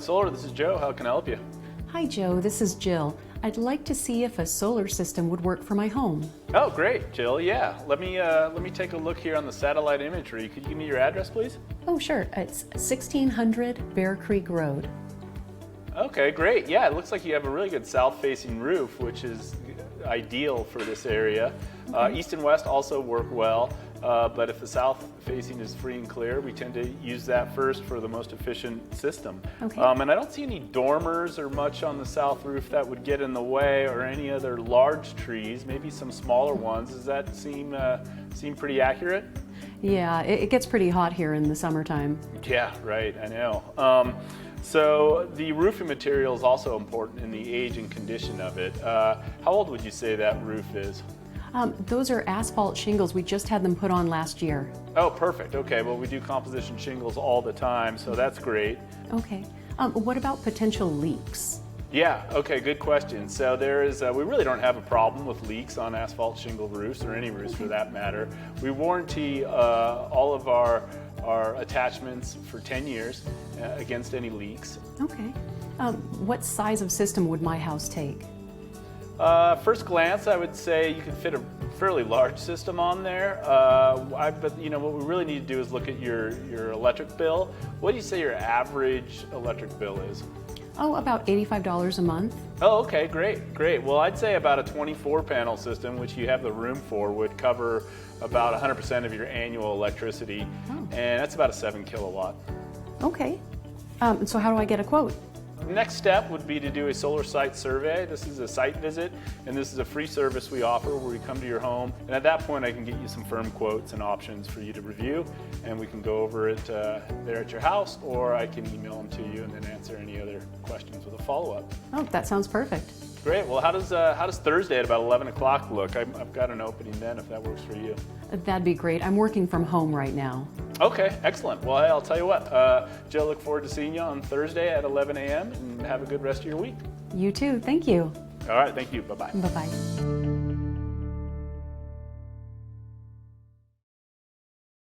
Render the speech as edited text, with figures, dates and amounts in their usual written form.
Solar. This is Joe. How can I help you? Hi Joe, this is Jill. I'd like to see if a solar system would work for my home. Oh, great, Jill. Yeah, let me take a look here on the satellite imagery. Could you give me your address, please? Oh sure, it's 1600 Bear Creek Road. Okay, great. Yeah, it looks like you have a really good south-facing roof, which is ideal for this area. Okay. East and west also work well, but if the south-facing is free and clear, we tend to use that first for the most efficient system. Okay. And I don't see any dormers or much on the south roof that would get in the way, or any other large trees, maybe some smaller ones. Does that seem pretty accurate? Yeah, it gets pretty hot here in the summertime. Yeah, right, I know. So the roofing material is also important in the age and condition of it. How old would you say that roof is? Those are asphalt shingles. We just had them put on last year. Oh, perfect. Okay, well, we do composition shingles all the time, so that's great. Okay. What about potential leaks? Yeah, okay, good question. So there is, we really don't have a problem with leaks on asphalt shingle roofs, or any roofs for that matter. We warranty all of our attachments for 10 years against any leaks. Okay. What size of system would my house take? First glance, I would say you could fit a fairly large system on there. But you know, what we really need to do is look at your electric bill. What do you say your average electric bill is? Oh, about $85 a month. Oh, okay, great. Well, I'd say about a 24 panel system, which you have the room for, would cover about 100% of your annual electricity. Oh. And that's about a 7 kilowatt. Okay. So how do I get a quote? Next step would be to do a solar site survey. This is a site visit, and this is a free service we offer where we come to your home. And at that point, I can get you some firm quotes and options for you to review, and we can go over it there at your house, or I can email them to you and then answer any other questions with a follow-up. Oh, that sounds perfect. Great. Well, how does Thursday at about 11 o'clock look? I've got an opening then, if that works for you. That'd be great. I'm working from home right now. Okay, excellent. Well, hey, I'll tell you what, Jill, look forward to seeing you on Thursday at 11 a.m. and have a good rest of your week. You too. Thank you. All right, thank you. Bye-bye. Bye-bye.